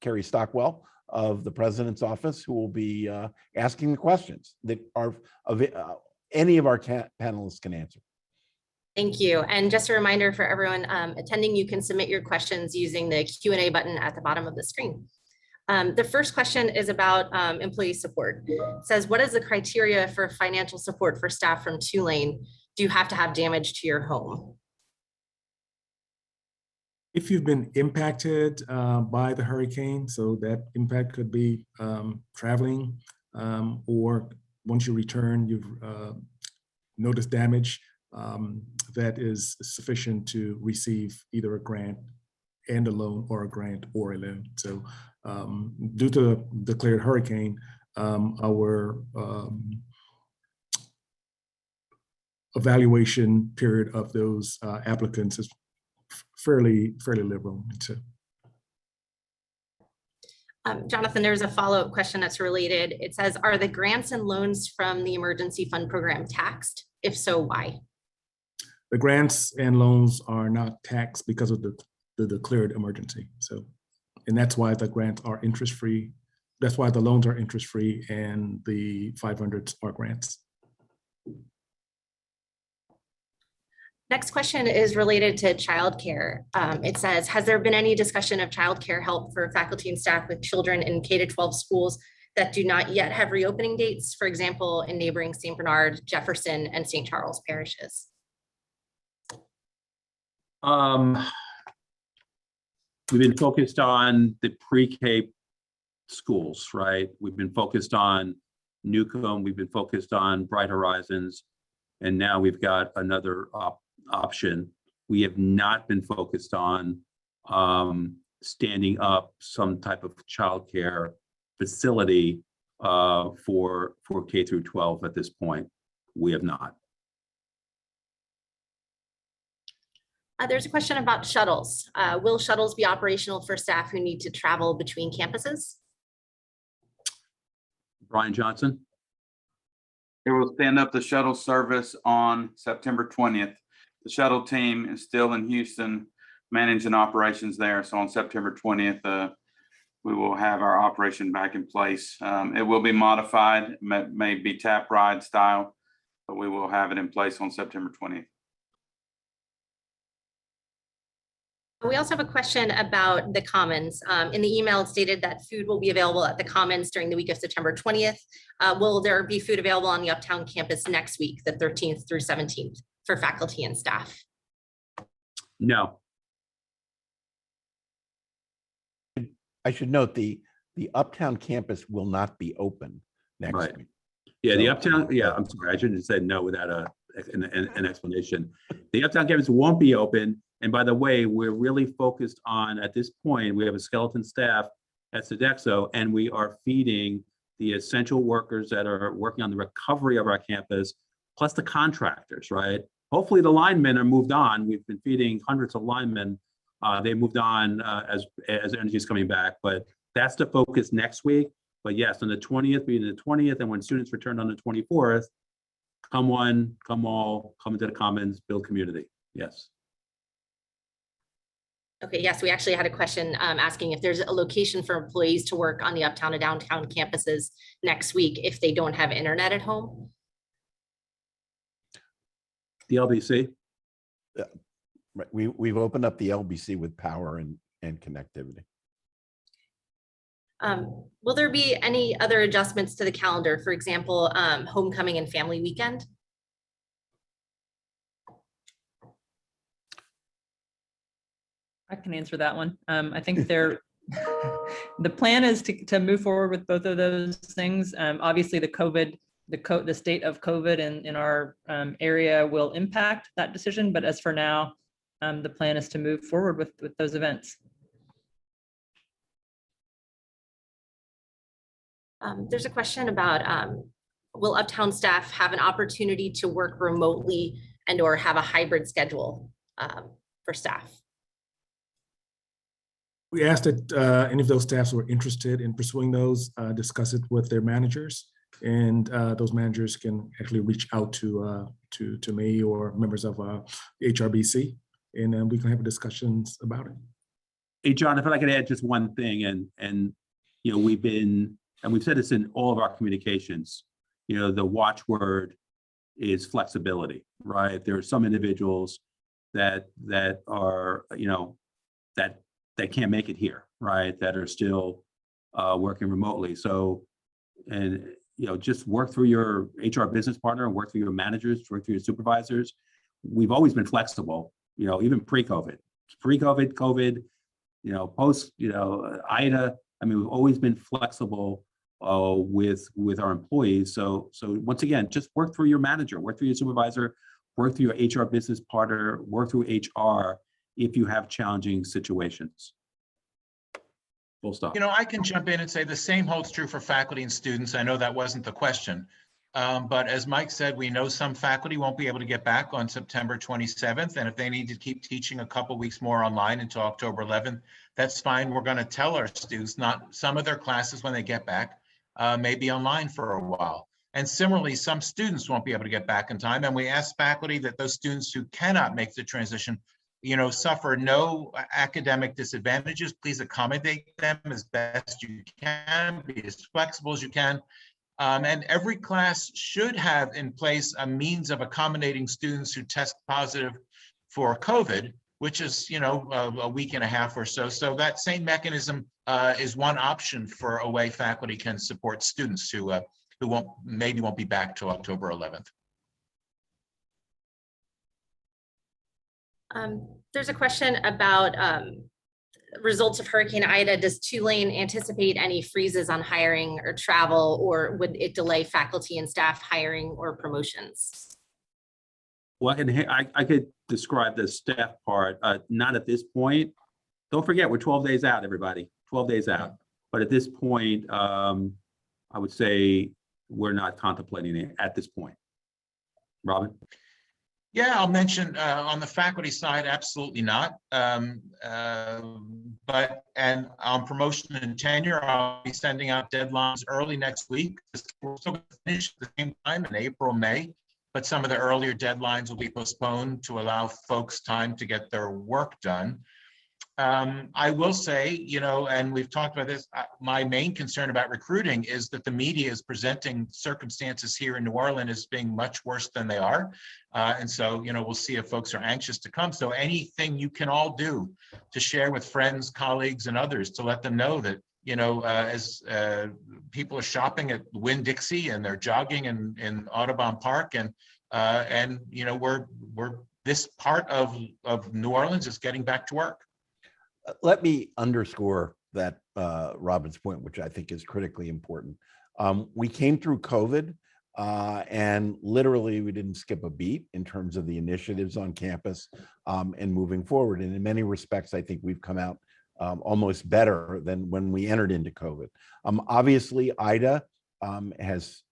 Carrie Stockwell of the President's Office, who will be asking the questions that are of any of our panelists can answer. Thank you. And just a reminder for everyone attending, you can submit your questions using the Q&A button at the bottom of the screen. The first question is about employee support. It says, what is the criteria for financial support for staff from Tulane? Do you have to have damage to your home? If you've been impacted by the hurricane, so that impact could be traveling, or once you return, you've noticed damage that is sufficient to receive either a grant and a loan, or a grant or a loan. So due to the declared hurricane, our evaluation period of those applicants is fairly liberal. So. Jonathan, there's a follow-up question that's related. It says, are the grants and loans from the emergency fund program taxed? If so, why? The grants and loans are not taxed because of the declared emergency. So, and that's why the grants are interest-free. That's why the loans are interest-free and the 500s are grants. Next question is related to childcare. It says, has there been any discussion of childcare help for faculty and staff with children in K-12 schools that do not yet have reopening dates, for example, in neighboring St. Bernard, Jefferson, and St. Charles parishes? We've been focused on the pre-K schools, right? We've been focused on Newcomb, we've been focused on Bright Horizons, and now we've got another option. We have not been focused on standing up some type of childcare facility for K through 12 at this point. We have not. There's a question about shuttles. Will shuttles be operational for staff who need to travel between campuses? Brian Johnson? It will stand up the shuttle service on September 20th. The shuttle team is still in Houston, managing operations there. So on September 20th, we will have our operation back in place. It will be modified, may be tap ride style, but we will have it in place on September 20th. We also have a question about the Commons. In the email, it stated that food will be available at the Commons during the week of September 20th. Will there be food available on the Uptown campus next week, the 13th through 17th, for faculty and staff? No. I should note the Uptown campus will not be open next Right. week. Yeah, the So- Uptown, yeah, I'm sorry, I shouldn't have said no without an explanation. The Uptown campus won't be open. And by the way, we're really focused on, at this point, we have a skeleton staff at Sodexo, and we are feeding the essential workers that are working on the recovery of our campus, plus the contractors, right? Hopefully the linemen are moved on. We've been feeding hundreds of linemen. They moved on as energy is coming back, but that's the focus next week. But yes, on the 20th, being the 20th, and when students return on the 24th, come one, come all, come into the Commons, build community. Yes. Okay, yes, we actually had a question asking if there's a location for employees to work on the Uptown and downtown campuses next week if they don't have internet at home. The LBC? Right, we've opened up the LBC with power and connectivity. Will there be any other adjustments to the calendar? For example, homecoming and family weekend? I can answer that one. I think the plan is to move forward with both of those things. Obviously, the state of COVID in our area will impact that decision. But as for now, the plan is to move forward with those events. There's a question about will Uptown staff have an opportunity to work remotely and or have a hybrid schedule for staff? We asked that any of those staffs who are interested in pursuing those, discuss it with their managers, and those managers can actually reach out to me or members of HRBC, and then we can have discussions about it. Hey, John, if I could add just one thing, and you know, we've said this in all of our communications, you know, the watchword is flexibility, right? There are some individuals that are, you know, that can't make it here, right? That are still working remotely. So, and, you know, just work through your HR business partner, work through your managers, work through your supervisors. We've always been flexible, you know, even pre-COVID, COVID, you know, post, you know, IDA. I mean, we've always been flexible with our employees. So once again, just work through your manager, work through your supervisor, work through your HR business partner, work through HR if you have challenging situations. Full stop. You know, I can jump in and say the same holds true for faculty and students. I know that wasn't the question. But as Mike said, we know some faculty won't be able to get back on September 27th. And if they need to keep teaching a couple weeks more online until October 11th, that's fine. We're going to tell our students not some of their classes when they get back may be online for a while. And similarly, some students won't be able to get back in time. And we ask faculty that those students who cannot make the transition, you know, suffer no academic disadvantages. Please accommodate them as best you can, be as flexible as you can. And every class should have in place a means of accommodating students who test positive for COVID, which is, you know, a week and a half or so. So that same mechanism is one option for a way faculty can support students who maybe won't be back till October 11th. There's a question about results of Hurricane Ida. Does Tulane anticipate any freezes on hiring or travel, or would it delay faculty and staff hiring or promotions? Well, I could describe the staff part, not at this point. Don't forget, we're 12 days out, everybody, 12 days out. But at this point, I would say we're not contemplating it at this point. Robin? Yeah, I'll mention on the faculty side, absolutely not. But on promotion and tenure, I'll be sending out deadlines early next week. We're still going to finish at the same time in April, May, but some of the earlier deadlines will be postponed to allow folks time to get their work done. I will say, and we've talked about this, my main concern about recruiting is that the media is presenting circumstances here in New Orleans as being much worse than they are. And so, we'll see if folks are anxious to come. So anything you can all do to share with friends, colleagues, and others to let them know that, as people are shopping at Winn-Dixie and they're jogging in Audubon Park and we're this part of New Orleans is getting back to work. Let me underscore that Robin's point, which I think is critically important. We came through COVID and literally we didn't skip a beat in terms of the initiatives on campus and moving forward. And in many respects, I think we've come out almost better than when we entered into COVID. Obviously, Ida has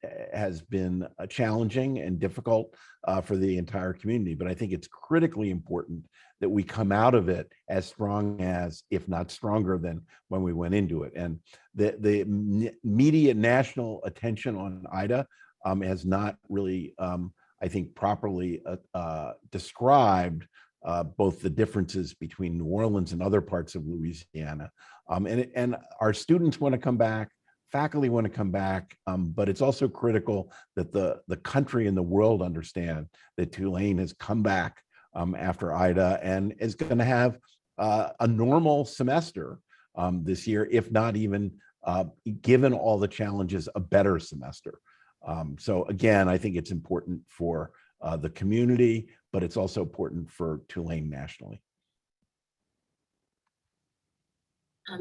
been challenging and difficult for the entire community, but I think it's critically important that we come out of it as strong as, if not stronger than when we went into it. And the media national attention on Ida has not really, I think, properly described both the differences between New Orleans and other parts of Louisiana. And our students want to come back, faculty want to come back, but it's also critical that the country and the world understand that Tulane has come back after Ida and is going to have a normal semester this year, if not even, given all the challenges, a better semester. So again, I think it's important for the community, but it's also important for Tulane nationally.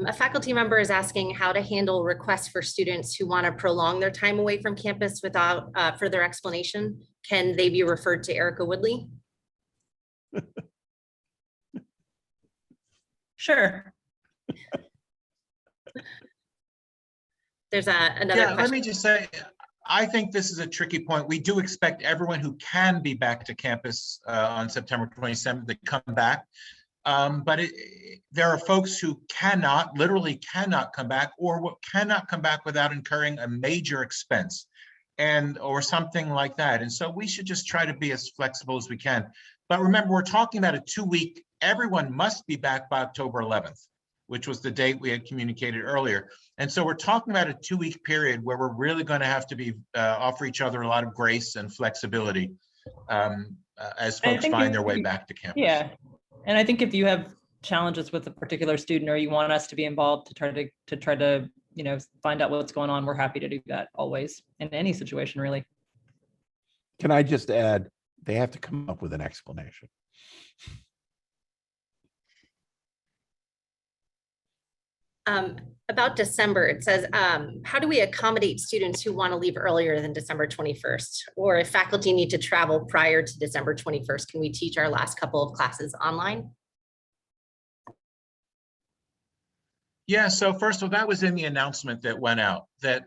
A faculty member is asking how to handle requests for students who want to prolong their time away from campus without further explanation. Can they be referred to Erica Woodley? Sure. There's another question. Let me just say, I think this is a tricky point. We do expect everyone who can be back to campus on September 27th to come back. But there are folks who literally cannot come back, or cannot come back without incurring a major expense or something like that. And so we should just try to be as flexible as we can. But remember, we're talking about a 2-week, everyone must be back by October 11th, which was the date we had communicated earlier. And so we're talking about a 2-week period where we're really going to have to be offer each other a lot of grace and flexibility as folks find their way back to campus. Yeah. And I think if you have challenges with a particular student or you want us to be involved to try to find out what's going on, we're happy to do that always in any situation, really. Can I just add, they have to come up with an explanation. About December, it says, how do we accommodate students who want to leave earlier than December 21st? Or if faculty need to travel prior to December 21st, can we teach our last couple of classes online? Yeah, so first of all, that was in the announcement that went out, that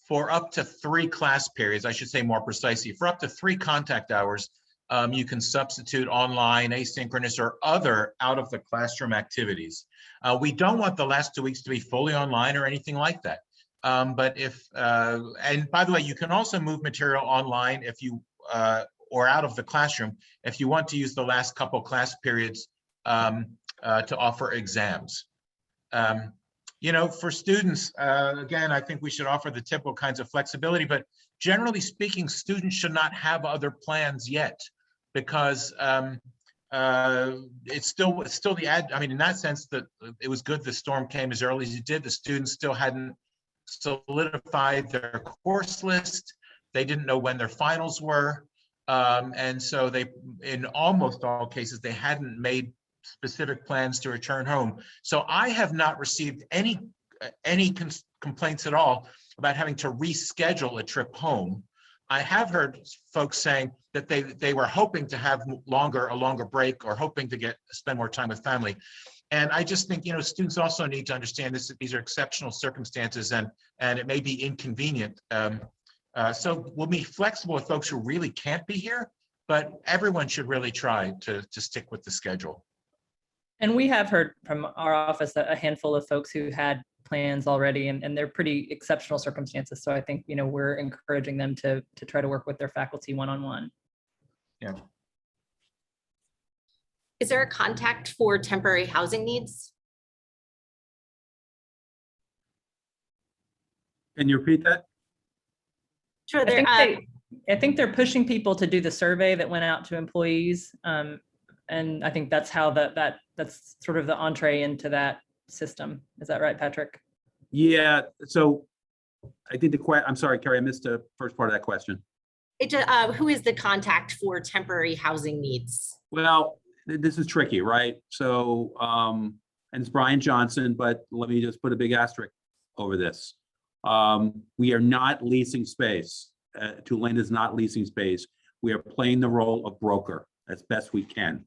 for up to 3 class periods, I should say more precisely, for up to 3 contact hours, you can substitute online, asynchronous, or other out of the classroom activities. We don't want the last 2 weeks to be fully online or anything like that. But if, and by the way, you can also move material online if you, or out of the classroom, if you want to use the last couple class periods to offer exams. For students, again, I think we should offer the typical kinds of flexibility, but generally speaking, students should not have other plans yet, because it's still I mean, in that sense, that it was good the storm came as early as it did. The students still hadn't solidified their course list. They didn't know when their finals were. And so they, in almost all cases, they hadn't made specific plans to return home. So I have not received any complaints at all about having to reschedule a trip home. I have heard folks saying that they were hoping to have a longer break, or hoping to spend more time with family. And I just think, students also need to understand this, that these are exceptional circumstances, and it may be inconvenient. So we'll be flexible with folks who really can't be here, but everyone should really try to stick with the schedule. And we have heard from our office a handful of folks who had plans already, and they're pretty exceptional circumstances. So I think, we're encouraging them to try to work with their faculty one-on-one. Yeah. Is there a contact for temporary housing needs? Can you repeat that? Sure. I think they're pushing people to do the survey that went out to employees. And I think that's how that's sort of the entree into that system. Is that right, Patrick? Yeah, so I think I'm sorry, Carrie, I missed the first part of that question. Who is the contact for temporary housing needs? Well, this is tricky, right? So, and it's Brian Johnson, but let me just put a big asterisk over this. We are not leasing space. Tulane is not leasing space. We are playing the role of broker as best we can.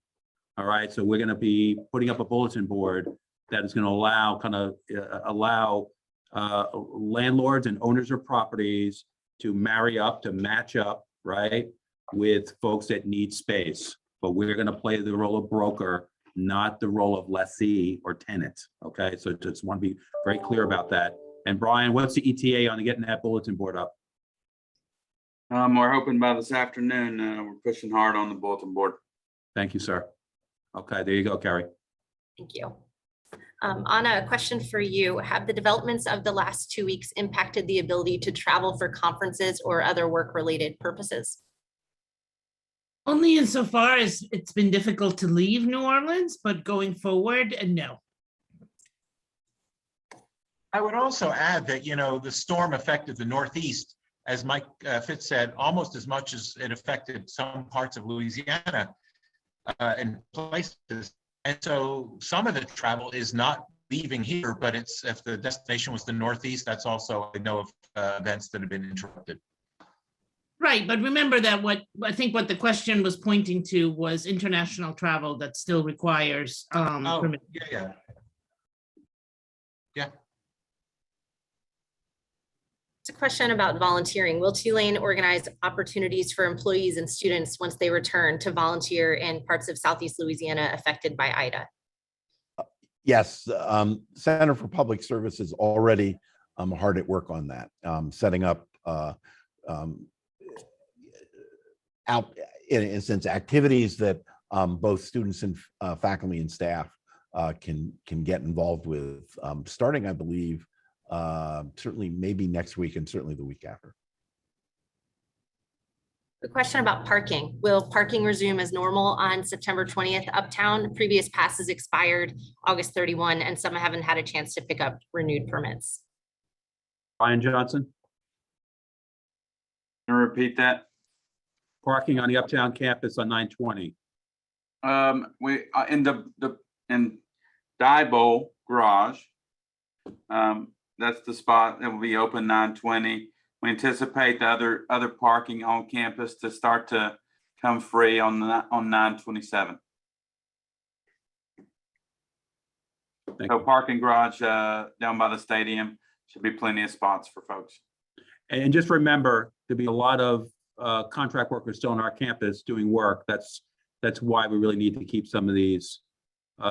All right, so we're going to be putting up a bulletin board that is going to allow landlords and owners of properties to match up, right, with folks that need space. But we're going to play the role of broker, not the role of lessee or tenant. Okay, so just want to be very clear about that. And Brian, what's the ETA on getting that bulletin board up? We're hoping by this afternoon. We're pushing hard on the bulletin board. Thank you, sir. Okay, there you go, Carrie. Thank you. Anna, a question for you. Have the developments of the last 2 weeks impacted the ability to travel for conferences or other work-related purposes? Only insofar as it's been difficult to leave New Orleans, but going forward, no. I would also add that, the storm affected the Northeast, as Mike Fitz said, almost as much as it affected some parts of Louisiana and places. And so some of the travel is not leaving here, but if the destination was the Northeast, that's also, I know of events that have been interrupted. Right, but remember that what the question was pointing to was international travel that still requires permit. Yeah. It's a question about volunteering. Will Tulane organize opportunities for employees and students once they return to volunteer in parts of Southeast Louisiana affected by Ida? Yes, Center for Public Service is already hard at work on that, setting up out in instance activities that both students and faculty and staff can get involved with, starting, I believe, certainly maybe next week and certainly the week after. A question about parking. Will parking resume as normal on September 20th uptown? Previous passes expired August 31, and some haven't had a chance to pick up renewed permits. Brian Johnson. Can you repeat that? Parking on the uptown campus on 920. We in Diebold Garage. That's the spot that will be open 920. We anticipate the other parking on campus to start to come free on 927. So parking garage down by the stadium should be plenty of spots for folks. And just remember, there'll be a lot of contract workers still on our campus doing work. That's why we really need to keep some of these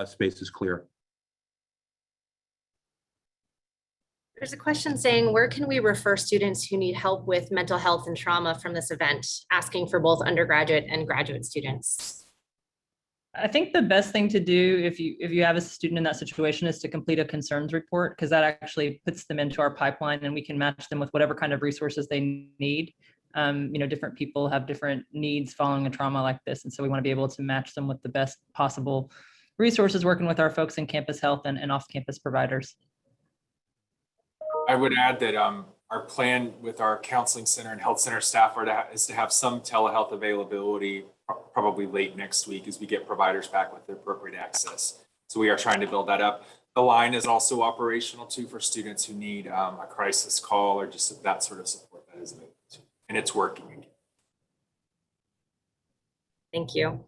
spaces clear. There's a question saying, where can we refer students who need help with mental health and trauma from this event, asking for both undergraduate and graduate students? I think the best thing to do if you have a student in that situation is to complete a concerns report, because that actually puts them into our pipeline and we can match them with whatever kind of resources they need. Different people have different needs following a trauma like this. And so we want to be able to match them with the best possible resources, working with our folks in campus health and off-campus providers. I would add that our plan with our counseling center and health center staff is to have some telehealth availability probably late next week as we get providers back with the appropriate access. So we are trying to build that up. The line is also operational too for students who need a crisis call or just that sort of support that is available too. And it's working. Thank you.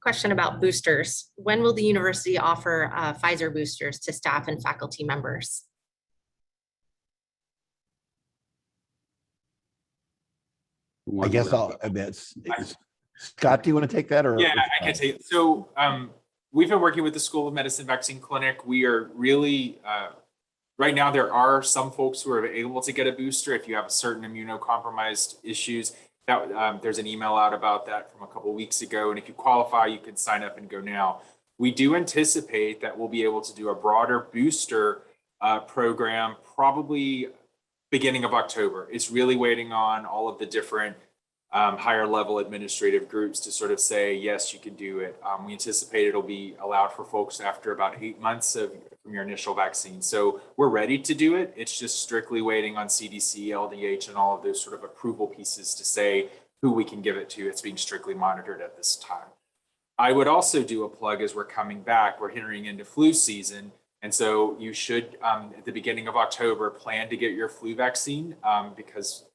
Question about boosters. When will the university offer Pfizer boosters to staff and faculty members? I guess Scott, do you want to take that? Or yeah, I can take it. So we've been working with the School of Medicine Vaccine Clinic. We are really, right now there are some folks who are able to get a booster if you have certain immunocompromised issues. That there's an email out about that from a couple of weeks ago. And if you qualify, you can sign up and go now. We do anticipate that we'll be able to do a broader booster program probably beginning of October. It's really waiting on all of the different higher level administrative groups to sort of say, yes, you can do it. We anticipate it'll be allowed for folks after about 8 months from your initial vaccine. So we're ready to do it. It's just strictly waiting on CDC, LDH, and all of those sort of approval pieces to say who we can give it to. It's being strictly monitored at this time. I would also do a plug as we're coming back. We're entering into flu season. And so you should, at the beginning of October, plan to get your flu vaccine because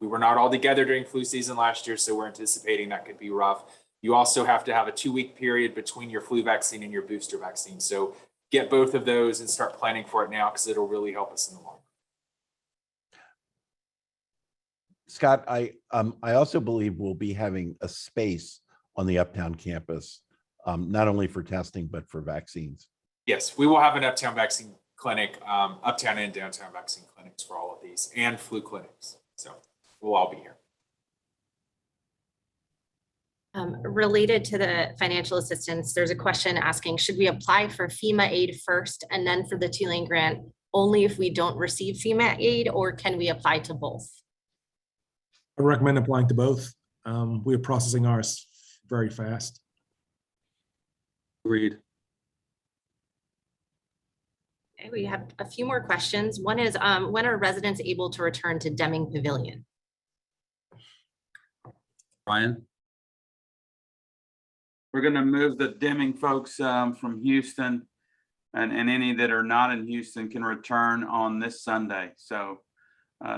we were not all together during flu season last year, so we're anticipating that could be rough. You also have to have a 2-week period between your flu vaccine and your booster vaccine. So get both of those and start planning for it now because it'll really help us in the long run. Scott, I also believe we'll be having a space on the Uptown campus, not only for testing, but for vaccines. Yes, we will have an Uptown vaccine clinic, Uptown and Downtown vaccine clinics for all of these and flu clinics. So we'll all be here. Related to the financial assistance, there's a question asking, should we apply for FEMA aid first and then for the Tulane grant only if we don't receive FEMA aid, or can we apply to both? I recommend applying to both. We are processing ours very fast. Agreed. Okay, we have a few more questions. One is, when are residents able to return to Deming Pavilion? Ryan? We're going to move the Deming folks from Houston, and any that are not in Houston can return on this Sunday. So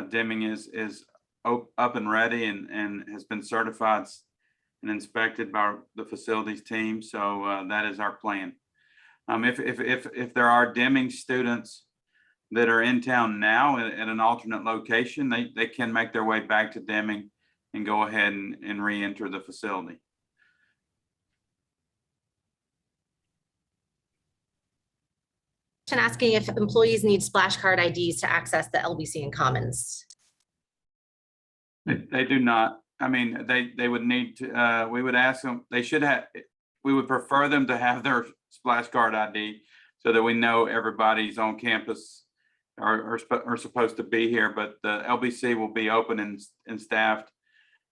Deming is up and ready and has been certified and inspected by the facilities team. So that is our plan. If there are Deming students that are in town now at an alternate location, they can make their way back to Deming and go ahead and re-enter the facility. Asking if employees need splash card IDs to access the LBC and Commons. They do not. I mean, they would need to, we would ask them, they should have, we would prefer them to have their splash card ID so that we know everybody's on campus or supposed to be here, but the LBC will be open and staffed.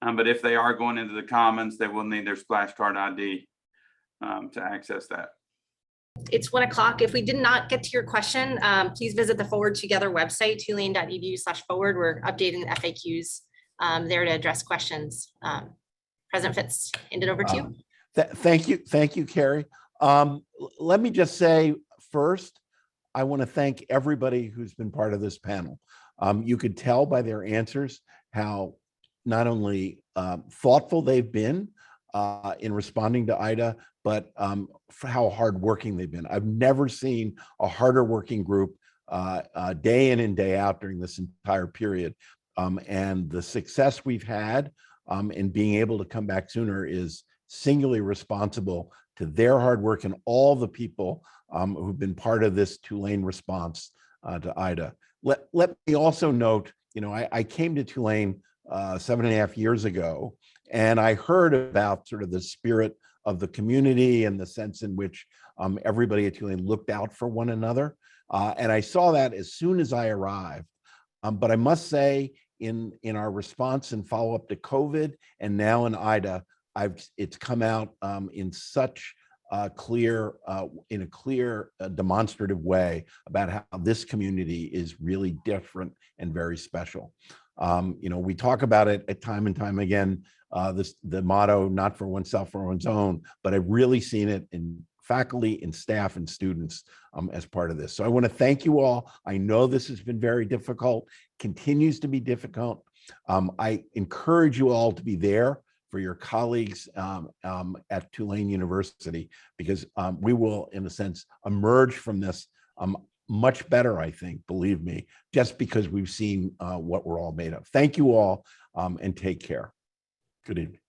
But if they are going into the Commons, they will need their splash card ID to access that. It's 1 o'clock. If we did not get to your question, please visit the Forward Together website, tulane.edu/forward. We're updating the FAQs there to address questions. President Fitz, hand it over to you. Thank you, Carrie. Let me just say first, I want to thank everybody who's been part of this panel. You could tell by their answers how not only thoughtful they've been in responding to Ida, but for how hardworking they've been. I've never seen a harder working group day in and day out during this entire period. And the success we've had in being able to come back sooner is singularly responsible to their hard work and all the people who've been part of this Tulane response to Ida. Let me also note, I came to Tulane 7.5 years ago, and I heard about sort of the spirit of the community and the sense in which everybody at Tulane looked out for one another. And I saw that as soon as I arrived. But I must say, in our response and follow up to COVID, and now in Ida, it's come out in such clear, in a clear demonstrative way about how this community is really different and very special. You know, we talk about it at time and time again, the motto, not for oneself, for one's own, but I've really seen it in faculty and staff and students as part of this. So I want to thank you all. I know this has been very difficult, continues to be difficult. I encourage you all to be there for your colleagues at Tulane University, because we will, in a sense, emerge from this much better, I think, believe me, just because we've seen what we're all made of. Thank you all, and take care. Good evening.